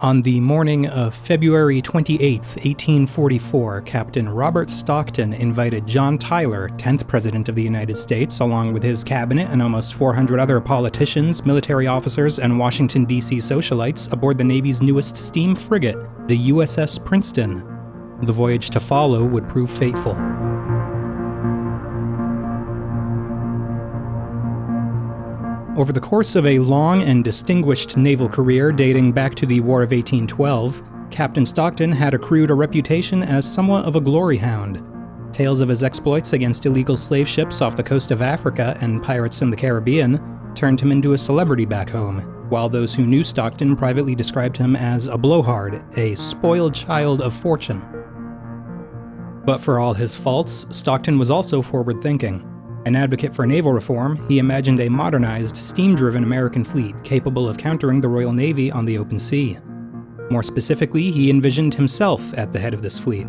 On the morning of February 28, 1844, Captain Robert Stockton invited John Tyler, 10th President of the United States, along with his cabinet and almost 400 other politicians, military officers, and Washington, D.C. socialites aboard the Navy's newest steam frigate, the USS Princeton. The voyage to follow would prove fateful. Over the course of a long and distinguished naval career dating back to the War of 1812, Captain Stockton had accrued a reputation as somewhat of a glory hound. Tales of his exploits against illegal slave ships off the coast of Africa and pirates in the Caribbean turned him into a celebrity back home, while those who knew Stockton privately described him as a blowhard, a spoiled child of fortune. But for all his faults, Stockton was also forward-thinking. An advocate for naval reform, he imagined a modernized, steam-driven American fleet capable of countering the Royal Navy on the open sea. More specifically, he envisioned himself at the head of this fleet.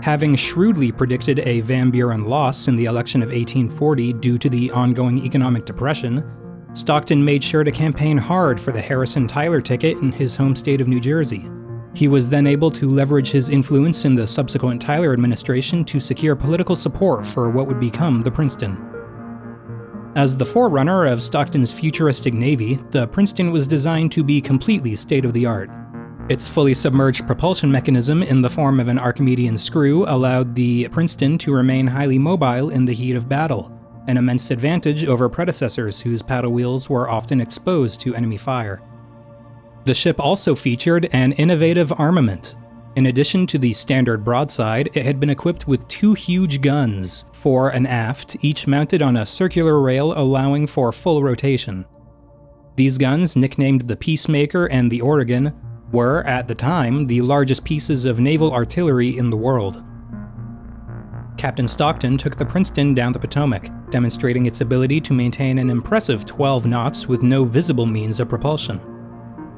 Having shrewdly predicted a Van Buren loss in the election of 1840 due to the ongoing economic depression, Stockton made sure to campaign hard for the Harrison-Tyler ticket in his home state of New Jersey. He was then able to leverage his influence in the subsequent Tyler administration to secure political support for what would become the Princeton. As the forerunner of Stockton's futuristic Navy, the Princeton was designed to be completely state-of-the-art. Its fully submerged propulsion mechanism in the form of an Archimedean screw allowed the Princeton to remain highly mobile in the heat of battle, an immense advantage over predecessors whose paddle wheels were often exposed to enemy fire. The ship also featured an innovative armament. In addition to the standard broadside, it had been equipped with two huge guns, fore and aft, each mounted on a circular rail allowing for full rotation. These guns, nicknamed the Peacemaker and the Oregon, were, at the time, the largest pieces of naval artillery in the world. Captain Stockton took the Princeton down the Potomac, demonstrating its ability to maintain an impressive 12 knots with no visible means of propulsion.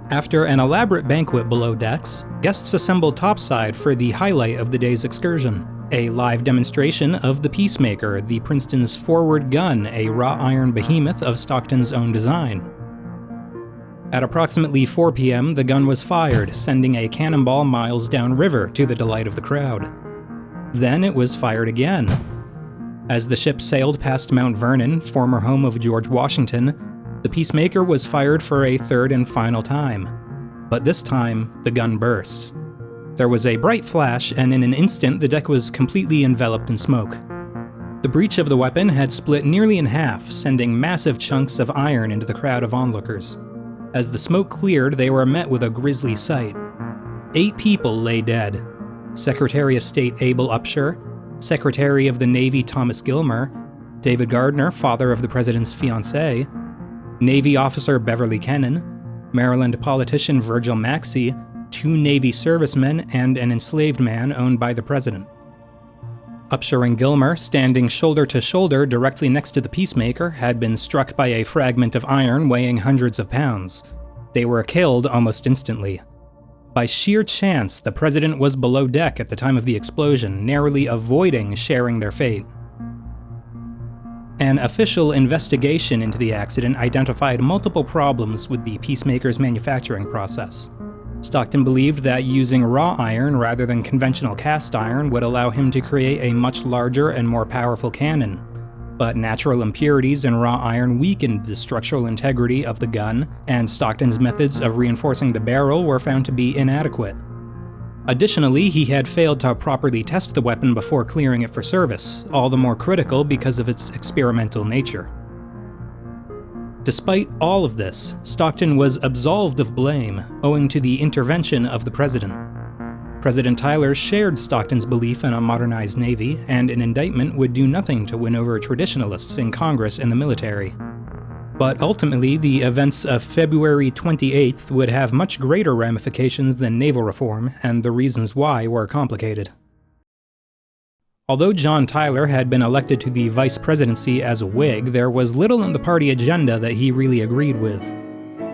After an elaborate banquet below decks, guests assembled topside for the highlight of the day's excursion, a live demonstration of the Peacemaker, the Princeton's forward gun, a wrought iron behemoth of Stockton's own design. At approximately 4 p.m., the gun was fired, sending a cannonball miles downriver to the delight of the crowd. Then it was fired again. As the ship sailed past Mount Vernon, former home of George Washington, the Peacemaker was fired for a third and final time. But this time, the gun burst. There was a bright flash, and in an instant, the deck was completely enveloped in smoke. The breech of the weapon had split nearly in half, sending massive chunks of iron into the crowd of onlookers. As the smoke cleared, they were met with a grisly sight. 8 people lay dead. Secretary of State Abel Upshur, Secretary of the Navy Thomas Gilmer, David Gardiner, father of the president's fiancée, Navy officer Beverly Kennan, Maryland politician Virgil Maxey, 2 Navy servicemen, and an enslaved man owned by the president. Upshur and Gilmer, standing shoulder to shoulder directly next to the Peacemaker, had been struck by a fragment of iron weighing hundreds of pounds. They were killed almost instantly. By sheer chance, the president was below deck at the time of the explosion, narrowly avoiding sharing their fate. An official investigation into the accident identified multiple problems with the Peacemaker's manufacturing process. Stockton believed that using raw iron rather than conventional cast iron would allow him to create a much larger and more powerful cannon, but natural impurities in raw iron weakened the structural integrity of the gun, and Stockton's methods of reinforcing the barrel were found to be inadequate. Additionally, he had failed to properly test the weapon before clearing it for service, all the more critical because of its experimental nature. Despite all of this, Stockton was absolved of blame, owing to the intervention of the president. President Tyler shared Stockton's belief in a modernized Navy, and an indictment would do nothing to win over traditionalists in Congress and the military. But ultimately, the events of February 28th would have much greater ramifications than naval reform, and the reasons why were complicated. Although John Tyler had been elected to the vice presidency as a Whig, there was little in the party agenda that he really agreed with.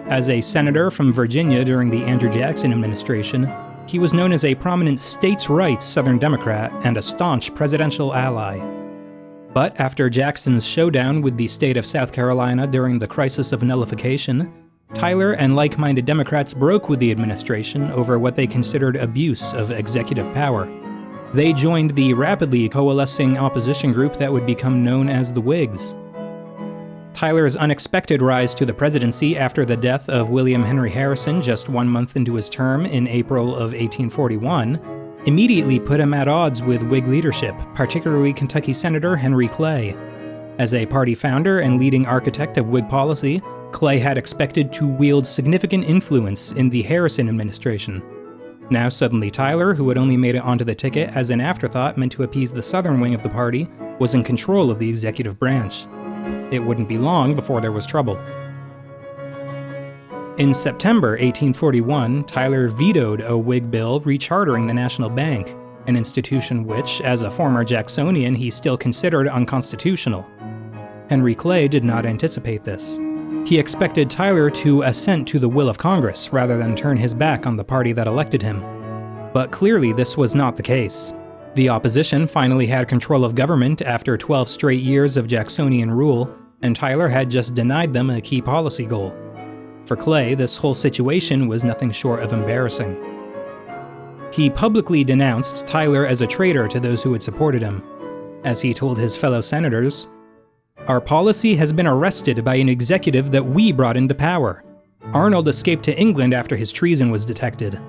As a senator from Virginia during the Andrew Jackson administration, he was known as a prominent states' rights Southern Democrat and a staunch presidential ally. But after Jackson's showdown with the state of South Carolina during the crisis of nullification, Tyler and like-minded Democrats broke with the administration over what they considered abuse of executive power. They joined the rapidly coalescing opposition group that would become known as the Whigs. Tyler's unexpected rise to the presidency after the death of William Henry Harrison just 1 month into his term in April of 1841 immediately put him at odds with Whig leadership, particularly Kentucky Senator Henry Clay. As a party founder and leading architect of Whig policy, Clay had expected to wield significant influence in the Harrison administration. Now suddenly Tyler, who had only made it onto the ticket as an afterthought meant to appease the southern wing of the party, was in control of the executive branch. It wouldn't be long before there was trouble. In September 1841, Tyler vetoed a Whig bill rechartering the National Bank, an institution which, as a former Jacksonian, he still considered unconstitutional. Henry Clay did not anticipate this. He expected Tyler to assent to the will of Congress rather than turn his back on the party that elected him. But clearly this was not the case. The opposition finally had control of government after 12 straight years of Jacksonian rule, and Tyler had just denied them a key policy goal. For Clay, this whole situation was nothing short of embarrassing. He publicly denounced Tyler as a traitor to those who had supported him. As he told his fellow senators, "Our policy has been arrested by an executive that we brought into power. Arnold escaped to England after his treason was detected."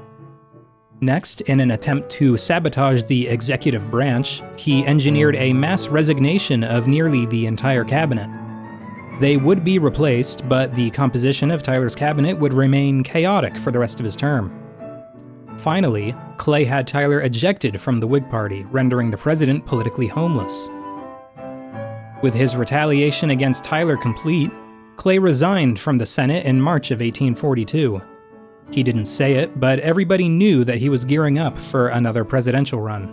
Next, in an attempt to sabotage the executive branch, he engineered a mass resignation of nearly the entire cabinet. They would be replaced, but the composition of Tyler's cabinet would remain chaotic for the rest of his term. Finally, Clay had Tyler ejected from the Whig Party, rendering the president politically homeless. With his retaliation against Tyler complete, Clay resigned from the Senate in March of 1842. He didn't say it, but everybody knew that he was gearing up for another presidential run.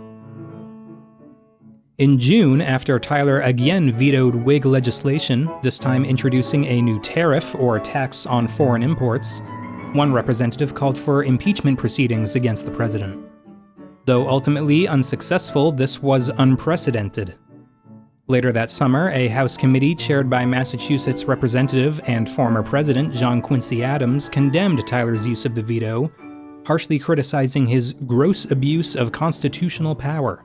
In June, after Tyler again vetoed Whig legislation, this time introducing a new tariff or tax on foreign imports, one representative called for impeachment proceedings against the president. Though ultimately unsuccessful, this was unprecedented. Later that summer, a House committee chaired by Massachusetts Representative and former President John Quincy Adams condemned Tyler's use of the veto, harshly criticizing his gross abuse of constitutional power.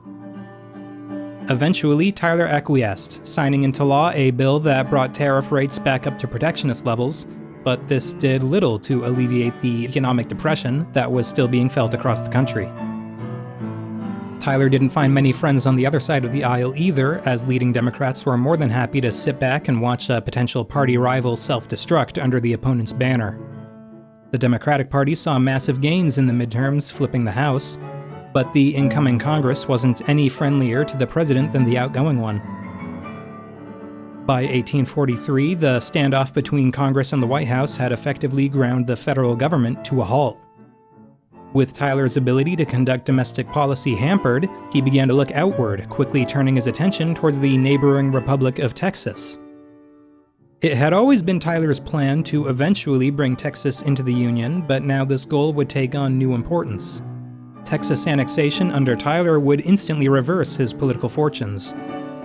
Eventually, Tyler acquiesced, signing into law a bill that brought tariff rates back up to protectionist levels, but this did little to alleviate the economic depression that was still being felt across the country. Tyler didn't find many friends on the other side of the aisle either, as leading Democrats were more than happy to sit back and watch a potential party rival self-destruct under the opponent's banner. The Democratic Party saw massive gains in the midterms, flipping the House, but the incoming Congress wasn't any friendlier to the president than the outgoing one. By 1843, the standoff between Congress and the White House had effectively ground the federal government to a halt. With Tyler's ability to conduct domestic policy hampered, he began to look outward, quickly turning his attention towards the neighboring Republic of Texas. It had always been Tyler's plan to eventually bring Texas into the Union, but now this goal would take on new importance. Texas annexation under Tyler would instantly reverse his political fortunes.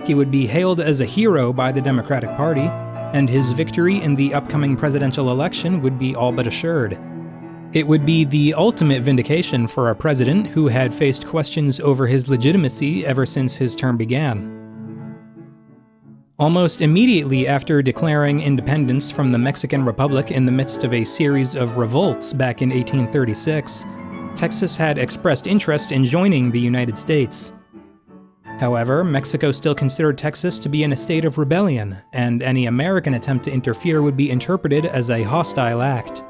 He would be hailed as a hero by the Democratic Party, and his victory in the upcoming presidential election would be all but assured. It would be the ultimate vindication for a president who had faced questions over his legitimacy ever since his term began. Almost immediately after declaring independence from the Mexican Republic in the midst of a series of revolts back in 1836, Texas had expressed interest in joining the United States. However, Mexico still considered Texas to be in a state of rebellion, and any American attempt to interfere would be interpreted as a hostile act.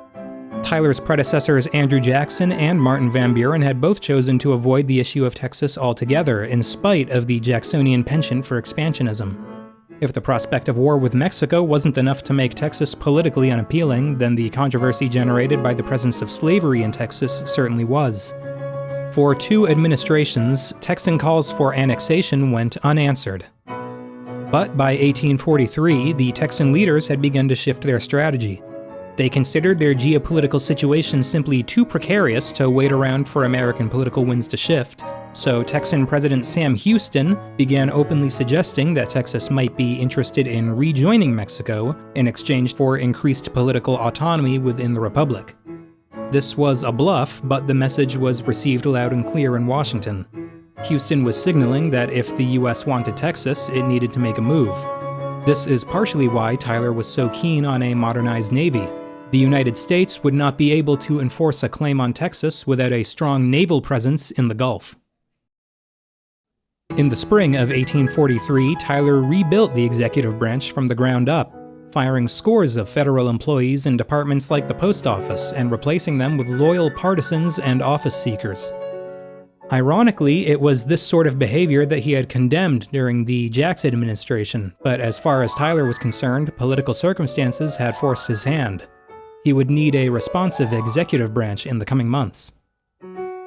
Tyler's predecessors Andrew Jackson and Martin Van Buren had both chosen to avoid the issue of Texas altogether, in spite of the Jacksonian penchant for expansionism. If the prospect of war with Mexico wasn't enough to make Texas politically unappealing, then the controversy generated by the presence of slavery in Texas certainly was. For 2 administrations, Texan calls for annexation went unanswered. But by 1843, the Texan leaders had begun to shift their strategy. They considered their geopolitical situation simply too precarious to wait around for American political winds to shift, So Texan President Sam Houston began openly suggesting that Texas might be interested in rejoining Mexico in exchange for increased political autonomy within the Republic. This was a bluff, but the message was received loud and clear in Washington. Houston was signaling that if the U.S. wanted Texas, it needed to make a move. This is partially why Tyler was so keen on a modernized navy. The United States would not be able to enforce a claim on Texas without a strong naval presence in the Gulf. In the spring of 1843, Tyler rebuilt the executive branch from the ground up, firing scores of federal employees in departments like the post office and replacing them with loyal partisans and office seekers. Ironically, it was this sort of behavior that he had condemned during the Jackson administration, but as far as Tyler was concerned, political circumstances had forced his hand. He would need a responsive executive branch in the coming months.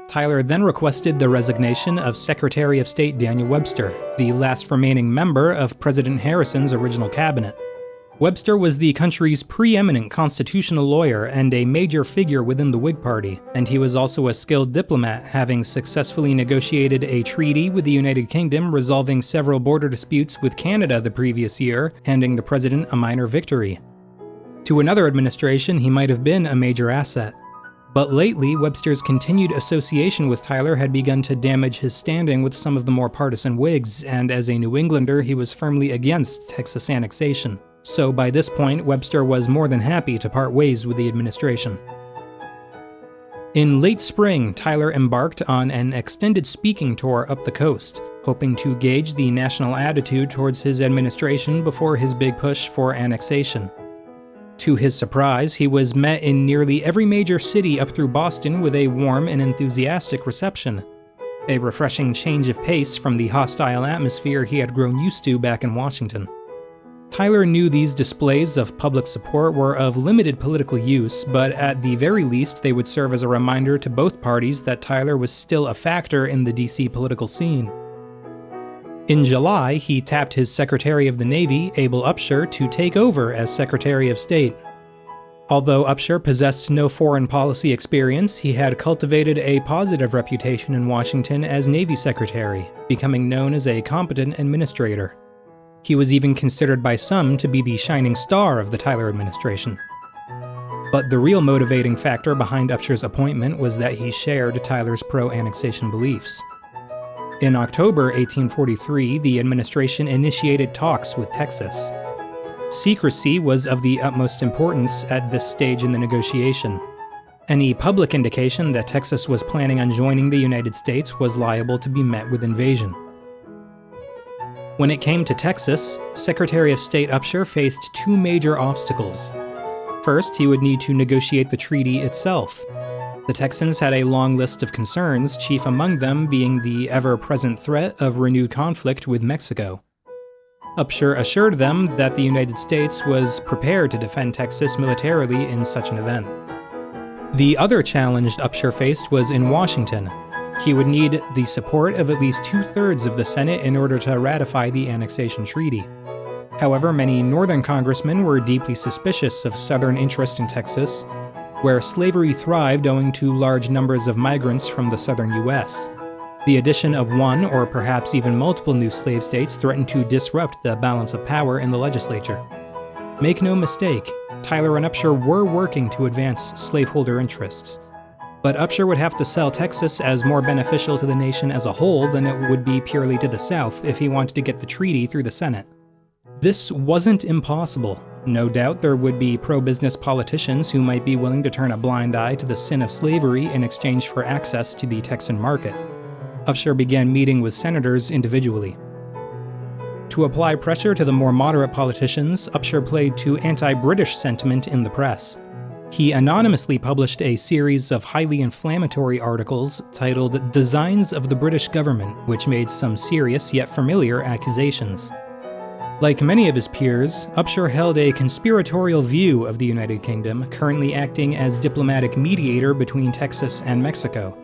Tyler then requested the resignation of Secretary of State Daniel Webster, the last remaining member of President Harrison's original cabinet. Webster was the country's preeminent constitutional lawyer and a major figure within the Whig Party, and he was also a skilled diplomat, having successfully negotiated a treaty with the United Kingdom resolving several border disputes with Canada the previous year, handing the president a minor victory. To another administration, he might have been a major asset. But lately, Webster's continued association with Tyler had begun to damage his standing with some of the more partisan Whigs, and as a New Englander, he was firmly against Texas annexation. So by this point, Webster was more than happy to part ways with the administration. In late spring, Tyler embarked on an extended speaking tour up the coast, hoping to gauge the national attitude towards his administration before his big push for annexation. To his surprise, he was met in nearly every major city up through Boston with a warm and enthusiastic reception, a refreshing change of pace from the hostile atmosphere he had grown used to back in Washington. Tyler knew these displays of public support were of limited political use, but at the very least they would serve as a reminder to both parties that Tyler was still a factor in the DC political scene. In July, he tapped his Secretary of the Navy, Able Upshur, to take over as Secretary of State. Although Upshur possessed no foreign policy experience, he had cultivated a positive reputation in Washington as Navy Secretary, becoming known as a competent administrator. He was even considered by some to be the shining star of the Tyler administration. But the real motivating factor behind Upshur's appointment was that he shared Tyler's pro-annexation beliefs. In October 1843, the administration initiated talks with Texas. Secrecy was of the utmost importance at this stage in the negotiation. Any public indication that Texas was planning on joining the United States was liable to be met with invasion. When it came to Texas, Secretary of State Upshur faced two major obstacles. First, he would need to negotiate the treaty itself. The Texans had a long list of concerns, chief among them being the ever-present threat of renewed conflict with Mexico. Upshur assured them that the United States was prepared to defend Texas militarily in such an event. The other challenge Upshur faced was in Washington. He would need the support of at least 2/3 of the Senate in order to ratify the annexation treaty. However, many Northern congressmen were deeply suspicious of Southern interest in Texas, where slavery thrived owing to large numbers of migrants from the southern U.S. The addition of one or perhaps even multiple new slave states threatened to disrupt the balance of power in the legislature. Make no mistake, Tyler and Upshur were working to advance slaveholder interests. But Upshur would have to sell Texas as more beneficial to the nation as a whole than it would be purely to the South if he wanted to get the treaty through the Senate. This wasn't impossible. No doubt there would be pro-business politicians who might be willing to turn a blind eye to the sin of slavery in exchange for access to the Texan market. Upshur began meeting with senators individually. To apply pressure to the more moderate politicians, Upshur played to anti-British sentiment in the press. He anonymously published a series of highly inflammatory articles titled Designs of the British Government, which made some serious yet familiar accusations. Like many of his peers, Upshur held a conspiratorial view of the United Kingdom, currently acting as diplomatic mediator between Texas and Mexico.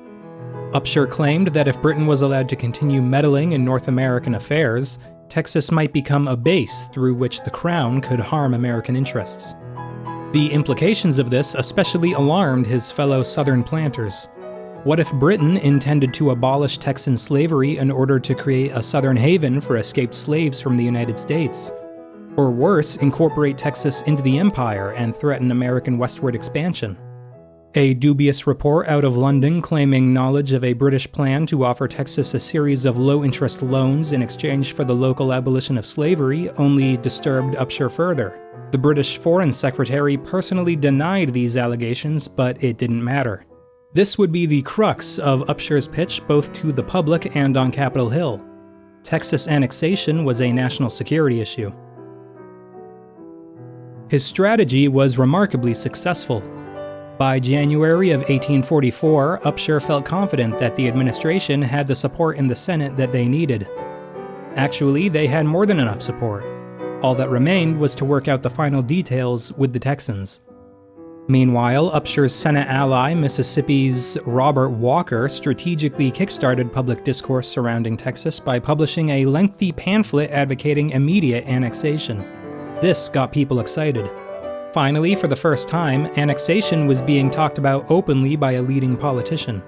Upshur claimed that if Britain was allowed to continue meddling in North American affairs, Texas might become a base through which the Crown could harm American interests. The implications of this especially alarmed his fellow Southern planters. What if Britain intended to abolish Texan slavery in order to create a southern haven for escaped slaves from the United States? Or worse, incorporate Texas into the empire and threaten American westward expansion? A dubious report out of London claiming knowledge of a British plan to offer Texas a series of low-interest loans in exchange for the local abolition of slavery only disturbed Upshur further. The British Foreign Secretary personally denied these allegations, but it didn't matter. This would be the crux of Upshur's pitch both to the public and on Capitol Hill. Texas annexation was a national security issue. His strategy was remarkably successful. By January of 1844, Upshur felt confident that the administration had the support in the Senate that they needed. Actually, they had more than enough support. All that remained was to work out the final details with the Texans. Meanwhile, Upshur's Senate ally, Mississippi's Robert Walker, strategically kickstarted public discourse surrounding Texas by publishing a lengthy pamphlet advocating immediate annexation. This got people excited. Finally, for the first time, annexation was being talked about openly by a leading politician.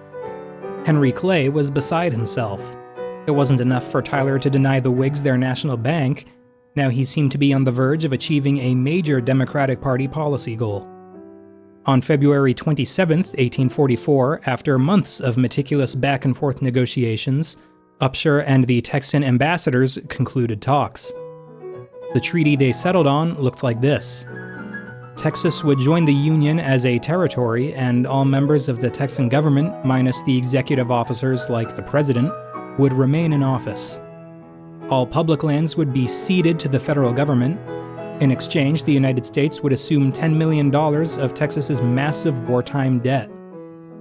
Henry Clay was beside himself. It wasn't enough for Tyler to deny the Whigs their national bank. Now he seemed to be on the verge of achieving a major Democratic Party policy goal. On February 27, 1844, after months of meticulous back-and-forth negotiations, Upshur and the Texan ambassadors concluded talks. The treaty they settled on looked like this. Texas would join the Union as a territory, and all members of the Texan government, minus the executive officers like the president, would remain in office. All public lands would be ceded to the federal government. In exchange, the United States would assume $10 million of Texas's massive wartime debt.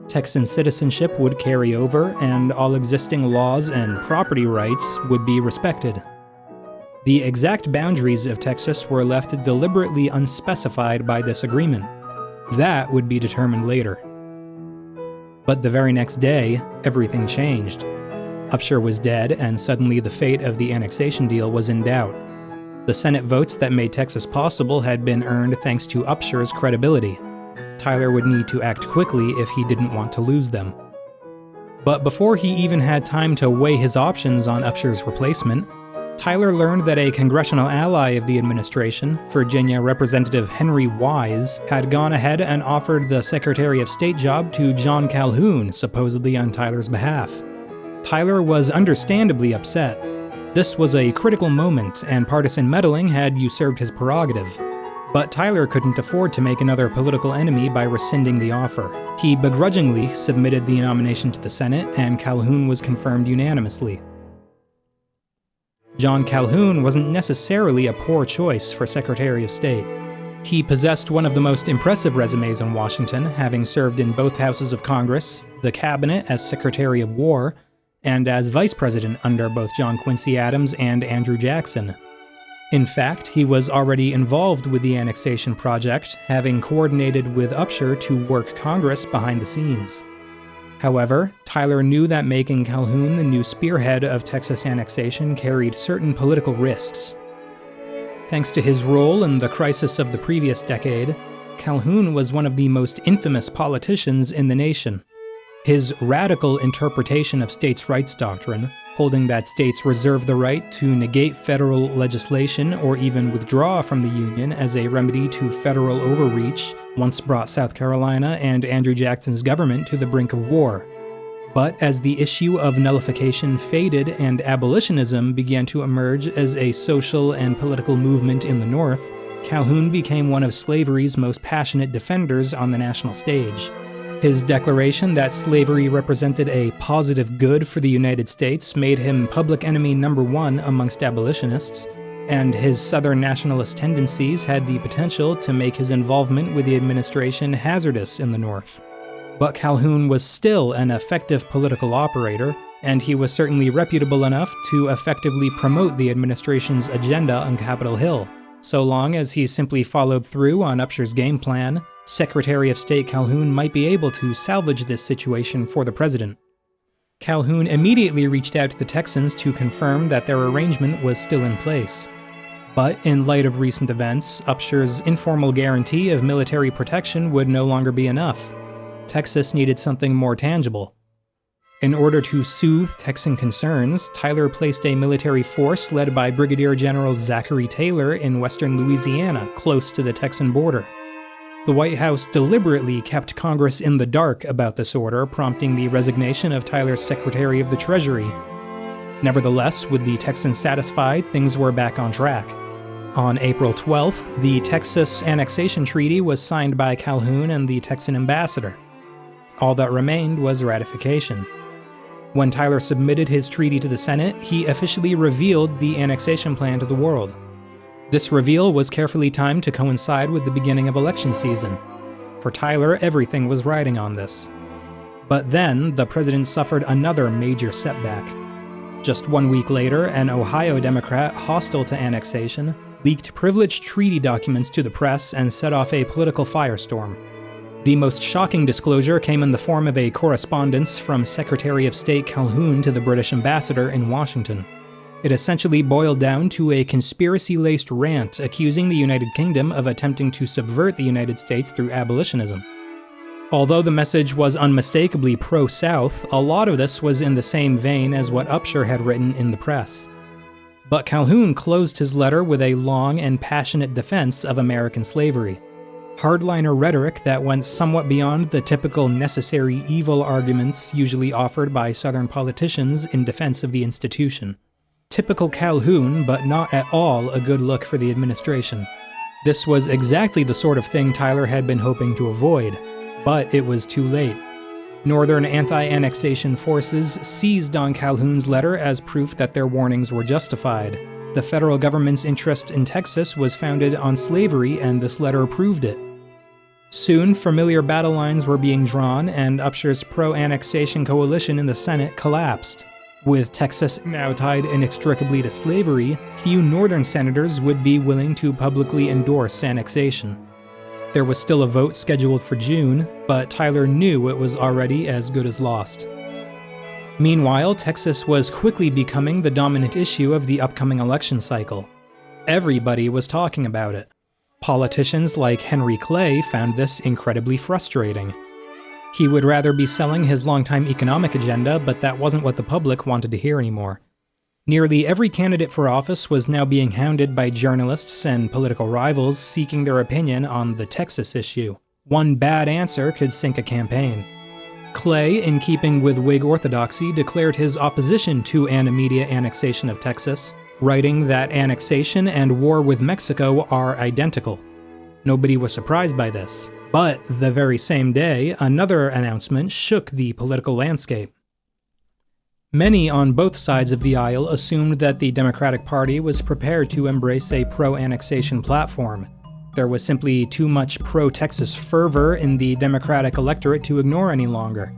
Texan citizenship would carry over, and all existing laws and property rights would be respected. The exact boundaries of Texas were left deliberately unspecified by this agreement. That would be determined later. But the very next day, everything changed. Upshur was dead, and suddenly the fate of the annexation deal was in doubt. The Senate votes that made Texas possible had been earned thanks to Upshur's credibility. Tyler would need to act quickly if he didn't want to lose them. But before he even had time to weigh his options on Upshur's replacement, Tyler learned that a congressional ally of the administration, Virginia Representative Henry Wise, had gone ahead and offered the Secretary of State job to John Calhoun, supposedly on Tyler's behalf. Tyler was understandably upset. This was a critical moment, and partisan meddling had usurped his prerogative. But Tyler couldn't afford to make another political enemy by rescinding the offer. He begrudgingly submitted the nomination to the Senate, and Calhoun was confirmed unanimously. John Calhoun wasn't necessarily a poor choice for Secretary of State. He possessed one of the most impressive resumes in Washington, having served in both houses of Congress, the cabinet as Secretary of War, and as vice president under both John Quincy Adams and Andrew Jackson. In fact, he was already involved with the annexation project, having coordinated with Upshur to work Congress behind the scenes. However, Tyler knew that making Calhoun the new spearhead of Texas annexation carried certain political risks. Thanks to his role in the crisis of the previous decade, Calhoun was one of the most infamous politicians in the nation. His radical interpretation of states' rights doctrine, holding that states reserve the right to negate federal legislation or even withdraw from the Union as a remedy to federal overreach, once brought South Carolina and Andrew Jackson's government to the brink of war. But as the issue of nullification faded and abolitionism began to emerge as a social and political movement in the North, Calhoun became one of slavery's most passionate defenders on the national stage. His declaration that slavery represented a positive good for the United States made him public enemy number one amongst abolitionists, and his Southern nationalist tendencies had the potential to make his involvement with the administration hazardous in the North. But Calhoun was still an effective political operator, and he was certainly reputable enough to effectively promote the administration's agenda on Capitol Hill. So long as he simply followed through on Upshur's game plan, Secretary of State Calhoun might be able to salvage this situation for the president. Calhoun immediately reached out to the Texans to confirm that their arrangement was still in place. But in light of recent events, Upshur's informal guarantee of military protection would no longer be enough. Texas needed something more tangible, In order to soothe Texan concerns, Tyler placed a military force led by Brigadier General Zachary Taylor in western Louisiana, close to the Texan border. The White House deliberately kept Congress in the dark about this order, prompting the resignation of Tyler's Secretary of the Treasury. Nevertheless, with the Texans satisfied, things were back on track. On April 12th, the Texas Annexation Treaty was signed by Calhoun and the Texan ambassador. All that remained was ratification. When Tyler submitted his treaty to the Senate, he officially revealed the annexation plan to the world. This reveal was carefully timed to coincide with the beginning of election season. For Tyler, everything was riding on this. But then, the president suffered another major setback. Just 1 week later, an Ohio Democrat hostile to annexation leaked privileged treaty documents to the press and set off a political firestorm. The most shocking disclosure came in the form of a correspondence from Secretary of State Calhoun to the British ambassador in Washington. It essentially boiled down to a conspiracy-laced rant accusing the United Kingdom of attempting to subvert the United States through abolitionism. Although the message was unmistakably pro-South, a lot of this was in the same vein as what Upshur had written in the press. But Calhoun closed his letter with a long and passionate defense of American slavery. Hardliner rhetoric that went somewhat beyond the typical necessary evil arguments usually offered by Southern politicians in defense of the institution. Typical Calhoun, but not at all a good look for the administration. This was exactly the sort of thing Tyler had been hoping to avoid, but it was too late. Northern anti-annexation forces seized on Calhoun's letter as proof that their warnings were justified. The federal government's interest in Texas was founded on slavery, and this letter proved it. Soon, familiar battle lines were being drawn, and Upshur's pro-annexation coalition in the Senate collapsed. With Texas now tied inextricably to slavery, few Northern senators would be willing to publicly endorse annexation. There was still a vote scheduled for June, but Tyler knew it was already as good as lost. Meanwhile, Texas was quickly becoming the dominant issue of the upcoming election cycle. Everybody was talking about it. Politicians like Henry Clay found this incredibly frustrating. He would rather be selling his longtime economic agenda, but that wasn't what the public wanted to hear anymore. Nearly every candidate for office was now being hounded by journalists and political rivals seeking their opinion on the Texas issue. One bad answer could sink a campaign. Clay, in keeping with Whig orthodoxy, declared his opposition to an immediate annexation of Texas, writing that annexation and war with Mexico are identical. Nobody was surprised by this. But the very same day, another announcement shook the political landscape. Many on both sides of the aisle assumed that the Democratic Party was prepared to embrace a pro-annexation platform. There was simply too much pro-Texas fervor in the Democratic electorate to ignore any longer.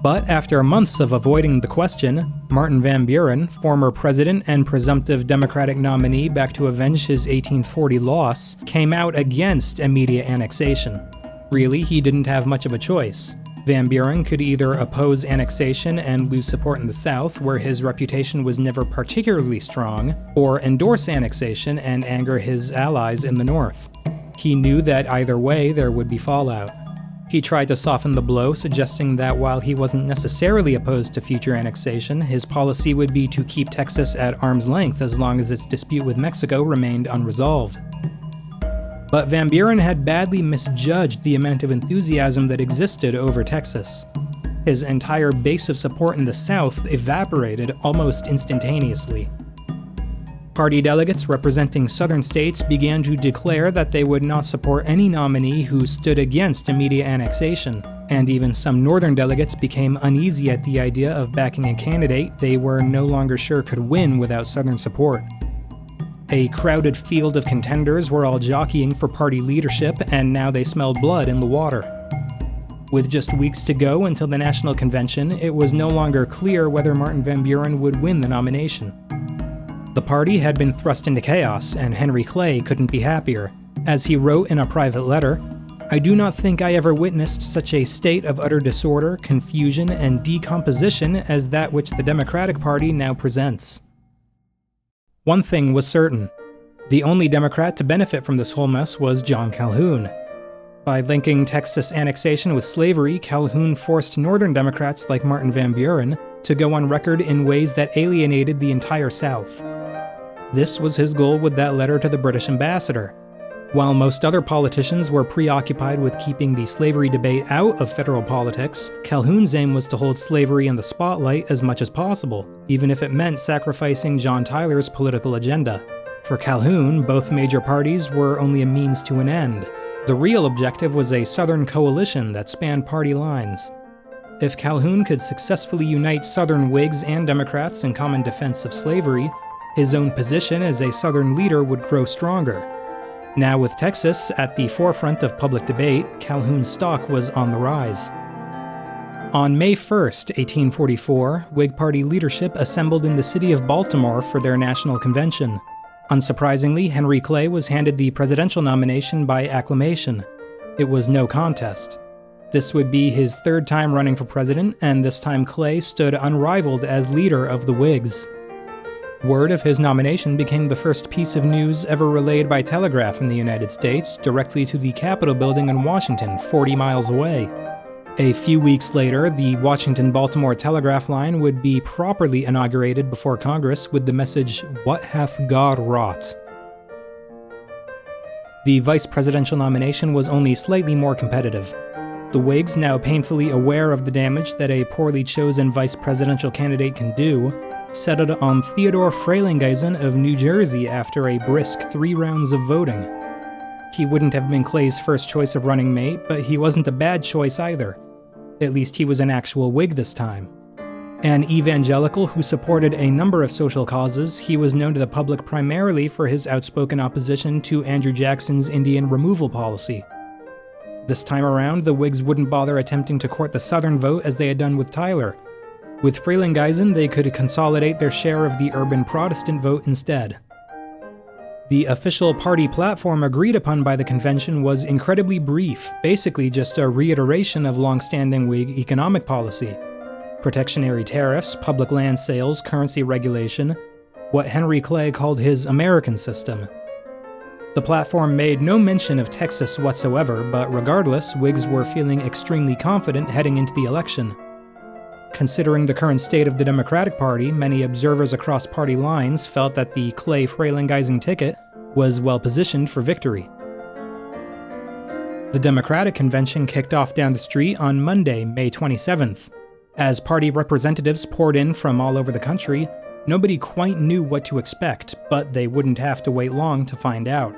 But after months of avoiding the question, Martin Van Buren, former president and presumptive Democratic nominee back to avenge his 1840 loss, came out against immediate annexation. Really, he didn't have much of a choice. Van Buren could either oppose annexation and lose support in the South, where his reputation was never particularly strong, or endorse annexation and anger his allies in the North. He knew that either way there would be fallout. He tried to soften the blow, suggesting that while he wasn't necessarily opposed to future annexation, his policy would be to keep Texas at arm's length as long as its dispute with Mexico remained unresolved. But Van Buren had badly misjudged the amount of enthusiasm that existed over Texas. His entire base of support in the South evaporated almost instantaneously. Party delegates representing southern states began to declare that they would not support any nominee who stood against immediate annexation, and even some northern delegates became uneasy at the idea of backing a candidate they were no longer sure could win without southern support. A crowded field of contenders were all jockeying for party leadership, and now they smelled blood in the water. With just weeks to go until the National Convention, it was no longer clear whether Martin Van Buren would win the nomination. The party had been thrust into chaos, and Henry Clay couldn't be happier. As he wrote in a private letter, "I do not think I ever witnessed such a state of utter disorder, confusion, and decomposition as that which the Democratic Party now presents." One thing was certain. The only Democrat to benefit from this whole mess was John Calhoun. By linking Texas annexation with slavery, Calhoun forced Northern Democrats like Martin Van Buren to go on record in ways that alienated the entire South. This was his goal with that letter to the British ambassador. While most other politicians were preoccupied with keeping the slavery debate out of federal politics, Calhoun's aim was to hold slavery in the spotlight as much as possible, even if it meant sacrificing John Tyler's political agenda. For Calhoun, both major parties were only a means to an end. The real objective was a Southern coalition that spanned party lines. If Calhoun could successfully unite Southern Whigs and Democrats in common defense of slavery, his own position as a Southern leader would grow stronger. Now with Texas at the forefront of public debate, Calhoun's stock was on the rise. On May 1st, 1844, Whig Party leadership assembled in the city of Baltimore for their national convention. Unsurprisingly, Henry Clay was handed the presidential nomination by acclamation. It was no contest. This would be his third time running for president, and this time Clay stood unrivaled as leader of the Whigs. Word of his nomination became the first piece of news ever relayed by telegraph in the United States, directly to the Capitol building in Washington, 40 miles away. A few weeks later, the Washington-Baltimore telegraph line would be properly inaugurated before Congress with the message, "What hath God wrought?" The vice presidential nomination was only slightly more competitive. The Whigs, now painfully aware of the damage that a poorly chosen vice presidential candidate can do, settled on Theodore Frelinghuysen of New Jersey after a brisk 3 rounds of voting. He wouldn't have been Clay's first choice of running mate, but he wasn't a bad choice either. At least he was an actual Whig this time. An evangelical who supported a number of social causes, he was known to the public primarily for his outspoken opposition to Andrew Jackson's Indian removal policy. This time around, the Whigs wouldn't bother attempting to court the Southern vote as they had done with Tyler. With Frelinghuysen, they could consolidate their share of the urban Protestant vote instead. The official party platform agreed upon by the convention was incredibly brief, basically just a reiteration of long-standing Whig economic policy. Protectionary tariffs, public land sales, currency regulation, what Henry Clay called his American system. The platform made no mention of Texas whatsoever, but regardless, Whigs were feeling extremely confident heading into the election. Considering the current state of the Democratic Party, many observers across party lines felt that the Clay-Frelinghuysen ticket was well positioned for victory. The Democratic convention kicked off down the street on Monday, May 27th. As party representatives poured in from all over the country, nobody quite knew what to expect, but they wouldn't have to wait long to find out.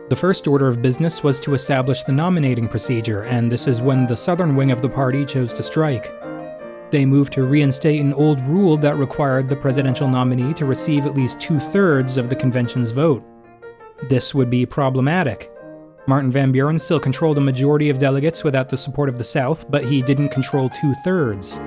The first order of business was to establish the nominating procedure, and this is when the Southern wing of the party chose to strike. They moved to reinstate an old rule that required the presidential nominee to receive at least 2/3 of the convention's vote. This would be problematic. Martin Van Buren still controlled a majority of delegates without the support of the South, but he didn't control 2/3.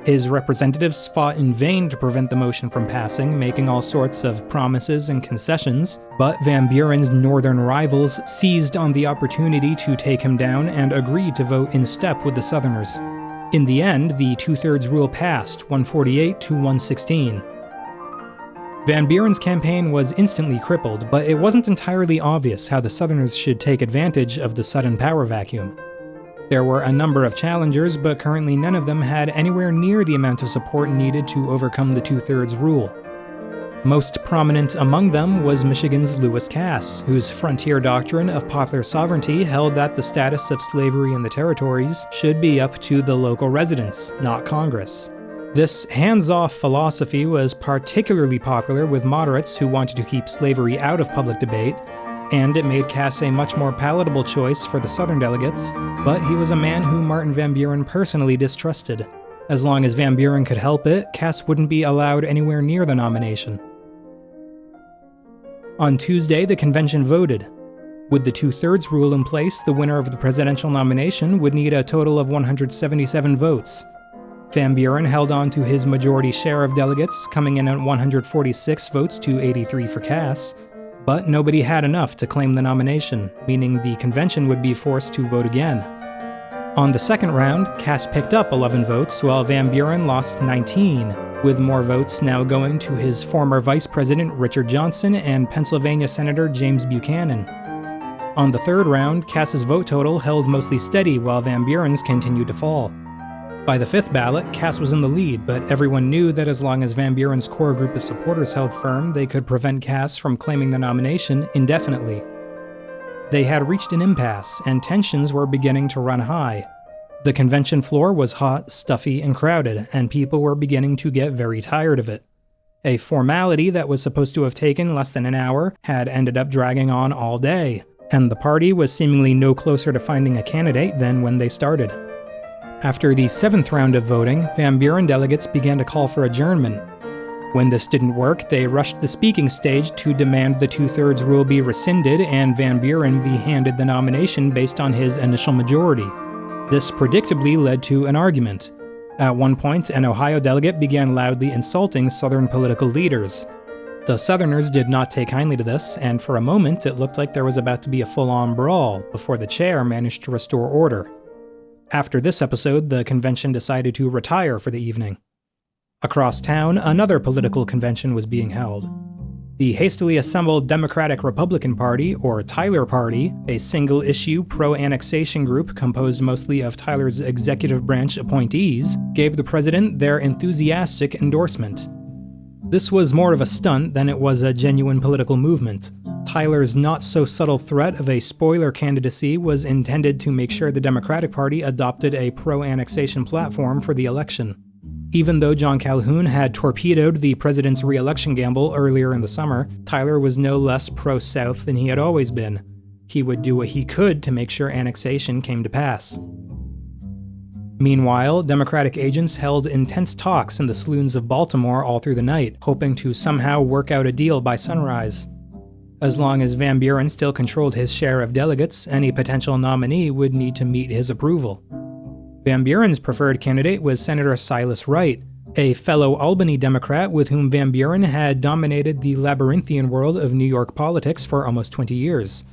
His representatives fought in vain to prevent the motion from passing, making all sorts of promises and concessions, but Van Buren's northern rivals seized on the opportunity to take him down and agreed to vote in step with the Southerners. In the end, the 2/3 rule passed, 148 to 116. Van Buren's campaign was instantly crippled, but it wasn't entirely obvious how the Southerners should take advantage of the sudden power vacuum. There were a number of challengers, but currently none of them had anywhere near the amount of support needed to overcome the 2/3 rule. Most prominent among them was Michigan's Lewis Cass, whose frontier doctrine of popular sovereignty held that the status of slavery in the territories should be up to the local residents, not Congress. This hands-off philosophy was particularly popular with moderates who wanted to keep slavery out of public debate, and it made Cass a much more palatable choice for the Southern delegates, but he was a man who Martin Van Buren personally distrusted. As long as Van Buren could help it, Cass wouldn't be allowed anywhere near the nomination. On Tuesday, the convention voted. With the 2/3 rule in place, the winner of the presidential nomination would need a total of 177 votes. Van Buren held on to his majority share of delegates, coming in at 146 votes to 83 for Cass, but nobody had enough to claim the nomination, meaning the convention would be forced to vote again. On the second round, Cass picked up 11 votes, while Van Buren lost 19, with more votes now going to his former Vice President Richard Johnson and Pennsylvania Senator James Buchanan. On the third round, Cass's vote total held mostly steady while Van Buren's continued to fall. By the fifth ballot, Cass was in the lead, but everyone knew that as long as Van Buren's core group of supporters held firm, they could prevent Cass from claiming the nomination indefinitely. They had reached an impasse, and tensions were beginning to run high. The convention floor was hot, stuffy, and crowded, and people were beginning to get very tired of it. A formality that was supposed to have taken less than an hour had ended up dragging on all day, and the party was seemingly no closer to finding a candidate than when they started. After the seventh round of voting, Van Buren delegates began to call for adjournment. When this didn't work, they rushed the speaking stage to demand the two-thirds rule be rescinded and Van Buren be handed the nomination based on his initial majority. This predictably led to an argument. At one point, an Ohio delegate began loudly insulting Southern political leaders. The Southerners did not take kindly to this, and for a moment it looked like there was about to be a full-on brawl before the chair managed to restore order. After this episode, the convention decided to retire for the evening. Across town, another political convention was being held. The hastily assembled Democratic-Republican Party, or Tyler Party, a single-issue pro-annexation group composed mostly of Tyler's executive branch appointees, gave the president their enthusiastic endorsement. This was more of a stunt than it was a genuine political movement. Tyler's not-so-subtle threat of a spoiler candidacy was intended to make sure the Democratic Party adopted a pro-annexation platform for the election. Even though John Calhoun had torpedoed the president's re-election gamble earlier in the summer, Tyler was no less pro-South than he had always been. He would do what he could to make sure annexation came to pass. Meanwhile, Democratic agents held intense talks in the saloons of Baltimore all through the night, hoping to somehow work out a deal by sunrise. As long as Van Buren still controlled his share of delegates, any potential nominee would need to meet his approval. Van Buren's preferred candidate was Senator Silas Wright, a fellow Albany Democrat with whom Van Buren had dominated the labyrinthian world of New York politics for almost 20 years.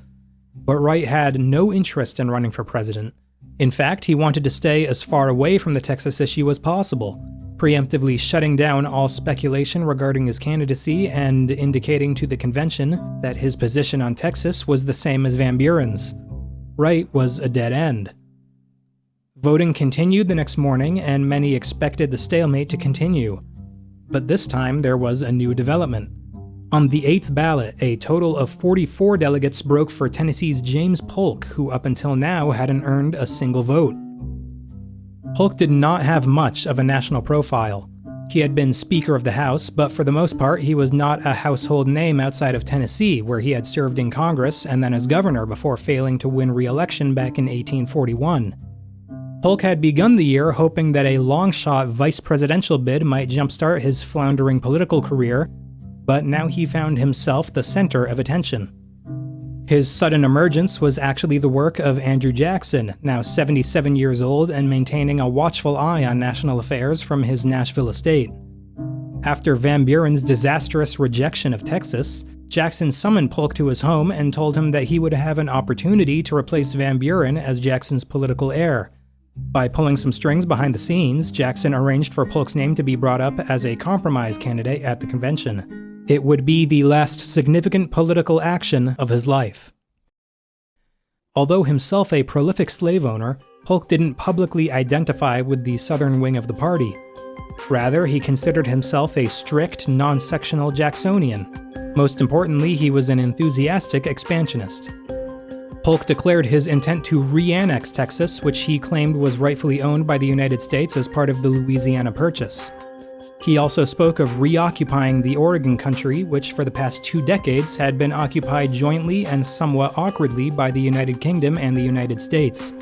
But Wright had no interest in running for president. In fact, he wanted to stay as far away from the Texas issue as possible, preemptively shutting down all speculation regarding his candidacy and indicating to the convention that his position on Texas was the same as Van Buren's. Wright was a dead end. Voting continued the next morning, and many expected the stalemate to continue. But this time, there was a new development. On the eighth ballot, a total of 44 delegates broke for Tennessee's James Polk, who up until now hadn't earned a single vote. Polk did not have much of a national profile. He had been Speaker of the House, but for the most part, he was not a household name outside of Tennessee, where he had served in Congress and then as governor before failing to win re-election back in 1841. Polk had begun the year hoping that a long-shot vice presidential bid might jumpstart his floundering political career, but now he found himself the center of attention. His sudden emergence was actually the work of Andrew Jackson, now 77 years old and maintaining a watchful eye on national affairs from his Nashville estate. After Van Buren's disastrous rejection of Texas, Jackson summoned Polk to his home and told him that he would have an opportunity to replace Van Buren as Jackson's political heir. By pulling some strings behind the scenes, Jackson arranged for Polk's name to be brought up as a compromise candidate at the convention. It would be the last significant political action of his life. Although himself a prolific slave owner, Polk didn't publicly identify with the southern wing of the party. Rather, he considered himself a strict, non-sectional Jacksonian. Most importantly, he was an enthusiastic expansionist. Polk declared his intent to re-annex Texas, which he claimed was rightfully owned by the United States as part of the Louisiana Purchase. He also spoke of reoccupying the Oregon country, which for the past 2 decades had been occupied jointly and somewhat awkwardly by the United Kingdom and the United States.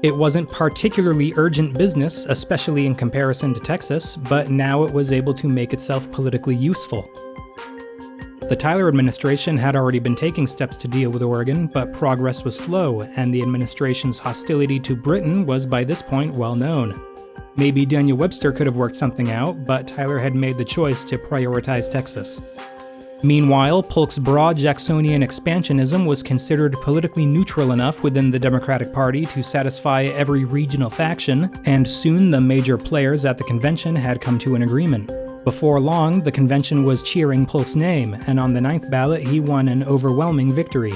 It wasn't particularly urgent business, especially in comparison to Texas, but now it was able to make itself politically useful. The Tyler administration had already been taking steps to deal with Oregon, but progress was slow, and the administration's hostility to Britain was by this point well known. Maybe Daniel Webster could have worked something out, but Tyler had made the choice to prioritize Texas. Meanwhile, Polk's broad Jacksonian expansionism was considered politically neutral enough within the Democratic Party to satisfy every regional faction, and soon the major players at the convention had come to an agreement. Before long, the convention was cheering Polk's name, and on the ninth ballot he won an overwhelming victory.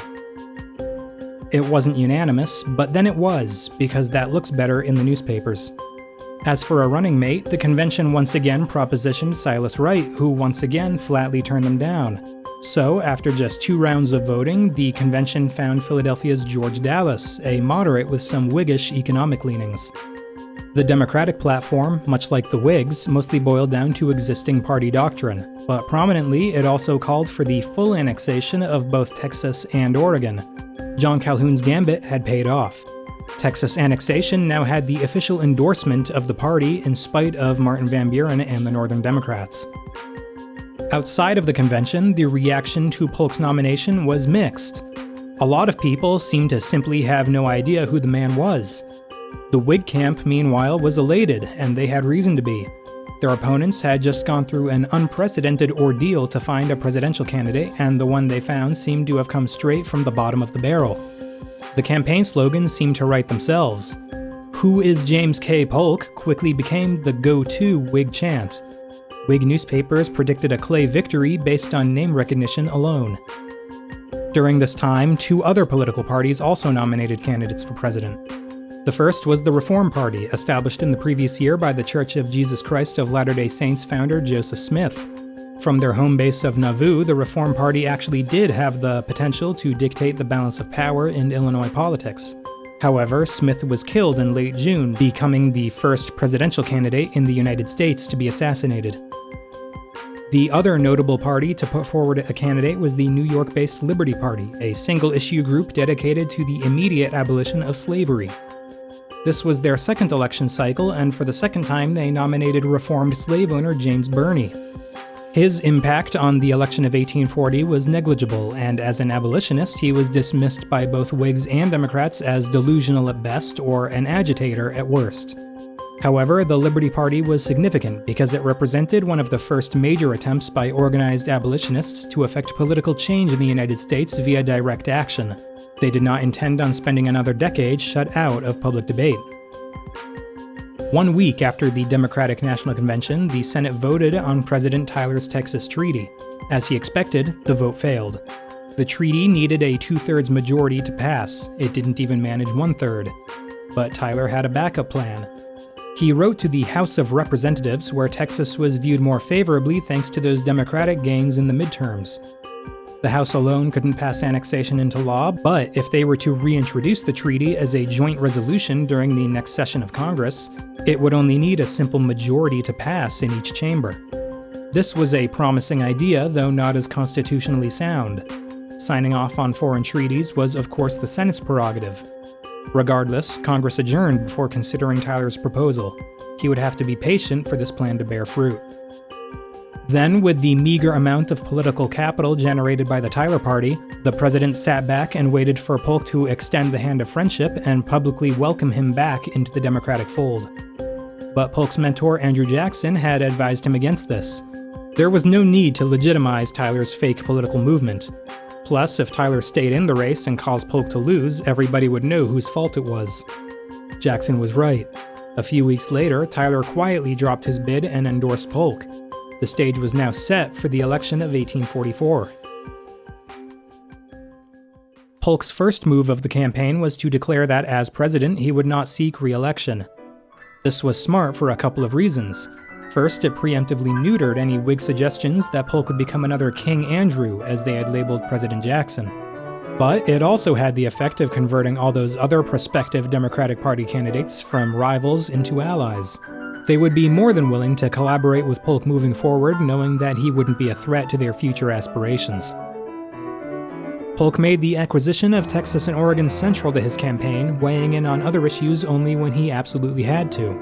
It wasn't unanimous, but then it was, because that looks better in the newspapers. As for a running mate, the convention once again propositioned Silas Wright, who once again flatly turned them down. So, after just 2 rounds of voting, the convention found Philadelphia's George Dallas, a moderate with some Whiggish economic leanings. The Democratic platform, much like the Whigs, mostly boiled down to existing party doctrine, but prominently it also called for the full annexation of both Texas and Oregon. John Calhoun's gambit had paid off. Texas annexation now had the official endorsement of the party in spite of Martin Van Buren and the Northern Democrats. Outside of the convention, the reaction to Polk's nomination was mixed. A lot of people seemed to simply have no idea who the man was. The Whig camp, meanwhile, was elated, and they had reason to be. Their opponents had just gone through an unprecedented ordeal to find a presidential candidate, and the one they found seemed to have come straight from the bottom of the barrel. The campaign slogans seemed to write themselves. "Who is James K. Polk?" quickly became the go-to Whig chant. Whig newspapers predicted a Clay victory based on name recognition alone. During this time, 2 other political parties also nominated candidates for president. The first was the Reform Party, established in the previous year by the Church of Jesus Christ of Latter-day Saints founder Joseph Smith. From their home base of Nauvoo, the Reform Party actually did have the potential to dictate the balance of power in Illinois politics. However, Smith was killed in late June, becoming the first presidential candidate in the United States to be assassinated. The other notable party to put forward a candidate was the New York-based Liberty Party, a single-issue group dedicated to the immediate abolition of slavery. This was their second election cycle, and for the second time they nominated reformed slave owner James Birney. His impact on the election of 1840 was negligible, and as an abolitionist he was dismissed by both Whigs and Democrats as delusional at best or an agitator at worst. However, the Liberty Party was significant because it represented one of the first major attempts by organized abolitionists to effect political change in the United States via direct action. They did not intend on spending another decade shut out of public debate. 1 week after the Democratic National Convention, the Senate voted on President Tyler's Texas Treaty. As he expected, the vote failed. The treaty needed a 2/3 majority to pass. It didn't even manage 1/3. But Tyler had a backup plan. He wrote to the House of Representatives, where Texas was viewed more favorably thanks to those Democratic gains in the midterms. The House alone couldn't pass annexation into law, but if they were to reintroduce the treaty as a joint resolution during the next session of Congress, it would only need a simple majority to pass in each chamber. This was a promising idea, though not as constitutionally sound. Signing off on foreign treaties was, of course, the Senate's prerogative. Regardless, Congress adjourned before considering Tyler's proposal. He would have to be patient for this plan to bear fruit. Then, with the meager amount of political capital generated by the Tyler Party, the president sat back and waited for Polk to extend the hand of friendship and publicly welcome him back into the Democratic fold. But Polk's mentor, Andrew Jackson, had advised him against this. There was no need to legitimize Tyler's fake political movement. Plus, if Tyler stayed in the race and caused Polk to lose, everybody would know whose fault it was. Jackson was right. A few weeks later, Tyler quietly dropped his bid and endorsed Polk. The stage was now set for the election of 1844. Polk's first move of the campaign was to declare that as president he would not seek re-election. This was smart for a couple of reasons. First, it preemptively neutered any Whig suggestions that Polk would become another King Andrew, as they had labeled President Jackson. But it also had the effect of converting all those other prospective Democratic Party candidates from rivals into allies. They would be more than willing to collaborate with Polk moving forward, knowing that he wouldn't be a threat to their future aspirations. Polk made the acquisition of Texas and Oregon central to his campaign, weighing in on other issues only when he absolutely had to.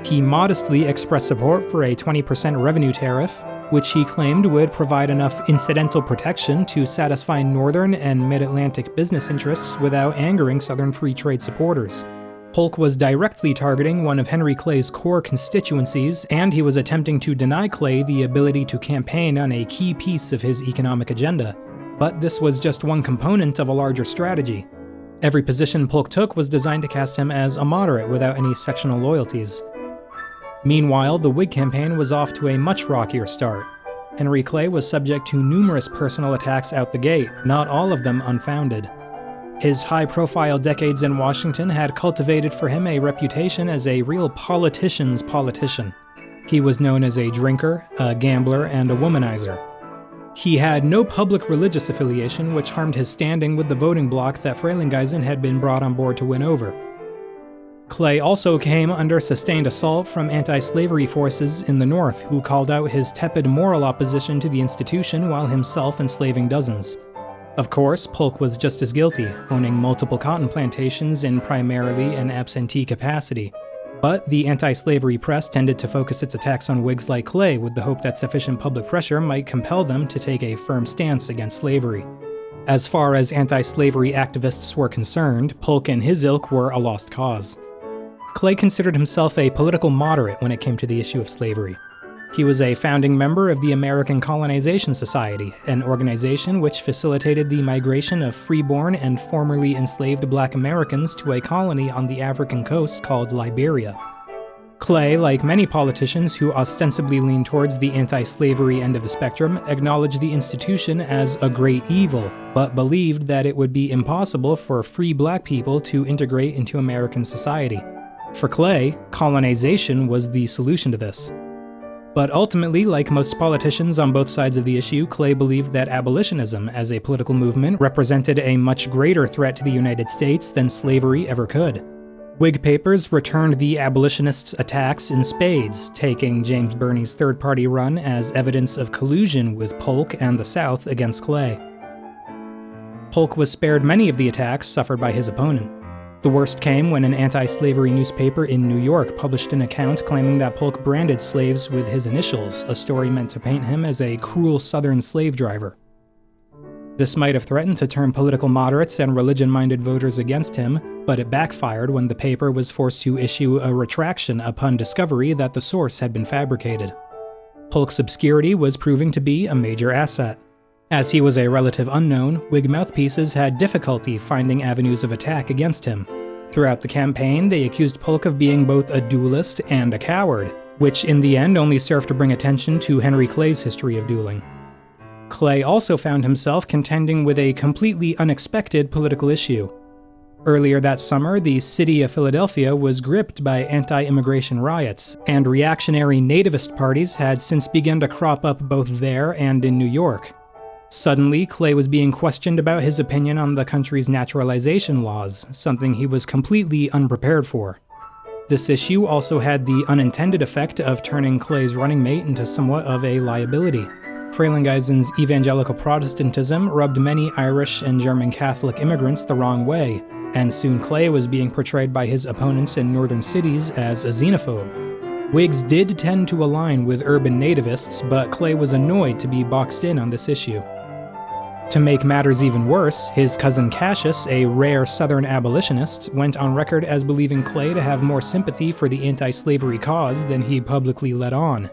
He modestly expressed support for a 20% revenue tariff, which he claimed would provide enough incidental protection to satisfy northern and mid-Atlantic business interests without angering Southern free trade supporters. Polk was directly targeting one of Henry Clay's core constituencies, and he was attempting to deny Clay the ability to campaign on a key piece of his economic agenda. But this was just one component of a larger strategy. Every position Polk took was designed to cast him as a moderate without any sectional loyalties. Meanwhile, the Whig campaign was off to a much rockier start. Henry Clay was subject to numerous personal attacks out the gate, not all of them unfounded. His high-profile decades in Washington had cultivated for him a reputation as a real politician's politician. He was known as a drinker, a gambler, and a womanizer. He had no public religious affiliation, which harmed his standing with the voting bloc that Frelinghuysen had been brought on board to win over. Clay also came under sustained assault from anti-slavery forces in the North, who called out his tepid moral opposition to the institution while himself enslaving dozens. Of course, Polk was just as guilty, owning multiple cotton plantations in primarily an absentee capacity. But the anti-slavery press tended to focus its attacks on Whigs like Clay with the hope that sufficient public pressure might compel them to take a firm stance against slavery. As far as anti-slavery activists were concerned, Polk and his ilk were a lost cause. Clay considered himself a political moderate when it came to the issue of slavery. He was a founding member of the American Colonization Society, an organization which facilitated the migration of freeborn and formerly enslaved Black Americans to a colony on the African coast called Liberia. Clay, like many politicians who ostensibly leaned towards the anti-slavery end of the spectrum, acknowledged the institution as a great evil, but believed that it would be impossible for free Black people to integrate into American society. For Clay, colonization was the solution to this. But ultimately, like most politicians on both sides of the issue, Clay believed that abolitionism as a political movement represented a much greater threat to the United States than slavery ever could. Whig papers returned the abolitionists' attacks in spades, taking James Birney's third-party run as evidence of collusion with Polk and the South against Clay. Polk was spared many of the attacks suffered by his opponent. The worst came when an anti-slavery newspaper in New York published an account claiming that Polk branded slaves with his initials, a story meant to paint him as a cruel Southern slave driver. This might have threatened to turn political moderates and religion-minded voters against him, but it backfired when the paper was forced to issue a retraction upon discovery that the source had been fabricated. Polk's obscurity was proving to be a major asset. As he was a relative unknown, Whig mouthpieces had difficulty finding avenues of attack against him. Throughout the campaign, they accused Polk of being both a duelist and a coward, which in the end only served to bring attention to Henry Clay's history of dueling. Clay also found himself contending with a completely unexpected political issue. Earlier that summer, the city of Philadelphia was gripped by anti-immigration riots, and reactionary nativist parties had since begun to crop up both there and in New York. Suddenly, Clay was being questioned about his opinion on the country's naturalization laws, something he was completely unprepared for. This issue also had the unintended effect of turning Clay's running mate into somewhat of a liability. Frelinghuysen's evangelical Protestantism rubbed many Irish and German Catholic immigrants the wrong way, and soon Clay was being portrayed by his opponents in northern cities as a xenophobe. Whigs did tend to align with urban nativists, but Clay was annoyed to be boxed in on this issue. To make matters even worse, his cousin Cassius, a rare Southern abolitionist, went on record as believing Clay to have more sympathy for the anti-slavery cause than he publicly let on.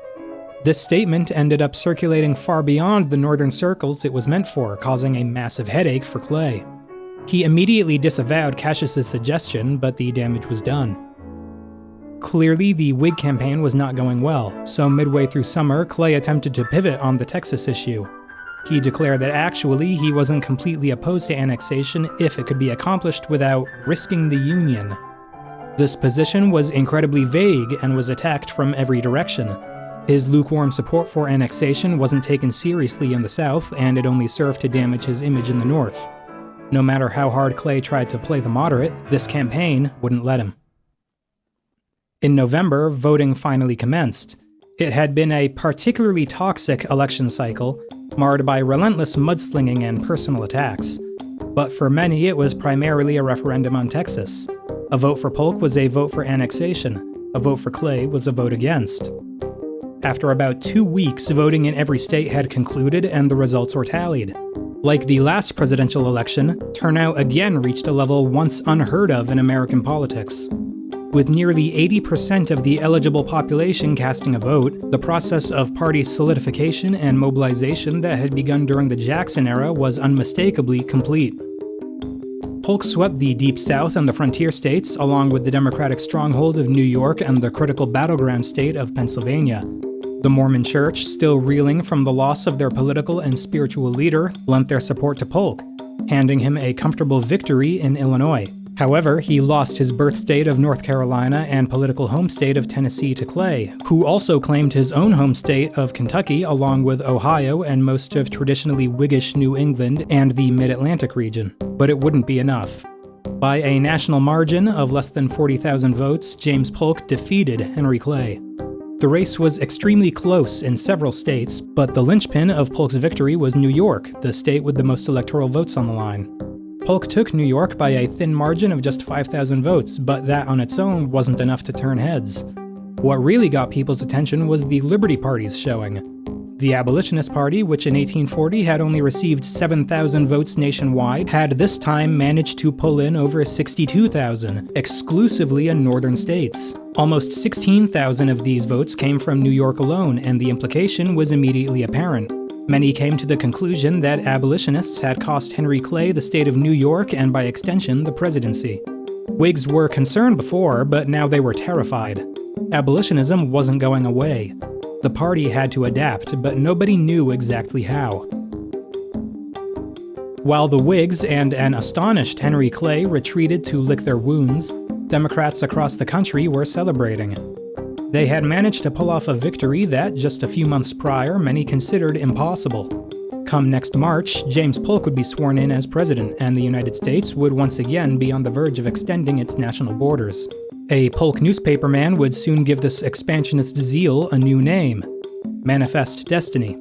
This statement ended up circulating far beyond the northern circles it was meant for, causing a massive headache for Clay. He immediately disavowed Cassius's suggestion, but the damage was done. Clearly, the Whig campaign was not going well, so midway through summer, Clay attempted to pivot on the Texas issue. He declared that actually he wasn't completely opposed to annexation if it could be accomplished without risking the Union. This position was incredibly vague and was attacked from every direction. His lukewarm support for annexation wasn't taken seriously in the South, and it only served to damage his image in the North. No matter how hard Clay tried to play the moderate, this campaign wouldn't let him. In November, voting finally commenced. It had been a particularly toxic election cycle, marred by relentless mudslinging and personal attacks. But for many, it was primarily a referendum on Texas. A vote for Polk was a vote for annexation. A vote for Clay was a vote against. After about 2 weeks, voting in every state had concluded and the results were tallied. Like the last presidential election, turnout again reached a level once unheard of in American politics. With nearly 80% of the eligible population casting a vote, the process of party solidification and mobilization that had begun during the Jackson era was unmistakably complete. Polk swept the Deep South and the frontier states, along with the Democratic stronghold of New York and the critical battleground state of Pennsylvania. The Mormon Church, still reeling from the loss of their political and spiritual leader, lent their support to Polk. handing him a comfortable victory in Illinois. However, he lost his birth state of North Carolina and political home state of Tennessee to Clay, who also claimed his own home state of Kentucky along with Ohio and most of traditionally Whiggish New England and the Mid-Atlantic region. But it wouldn't be enough. By a national margin of less than 40,000 votes, James Polk defeated Henry Clay. The race was extremely close in several states, but the linchpin of Polk's victory was New York, the state with the most electoral votes on the line. Polk took New York by a thin margin of just 5,000 votes, but that on its own wasn't enough to turn heads. What really got people's attention was the Liberty Party's showing. The Abolitionist Party, which in 1840 had only received 7,000 votes nationwide, had this time managed to pull in over 62,000, exclusively in northern states. Almost 16,000 of these votes came from New York alone, and the implication was immediately apparent. Many came to the conclusion that abolitionists had cost Henry Clay the state of New York and by extension the presidency. Whigs were concerned before, but now they were terrified. Abolitionism wasn't going away. The party had to adapt, but nobody knew exactly how. While the Whigs and an astonished Henry Clay retreated to lick their wounds, Democrats across the country were celebrating. They had managed to pull off a victory that, just a few months prior, many considered impossible. Come next March, James Polk would be sworn in as president, and the United States would once again be on the verge of extending its national borders. A Polk newspaperman would soon give this expansionist zeal a new name: Manifest Destiny.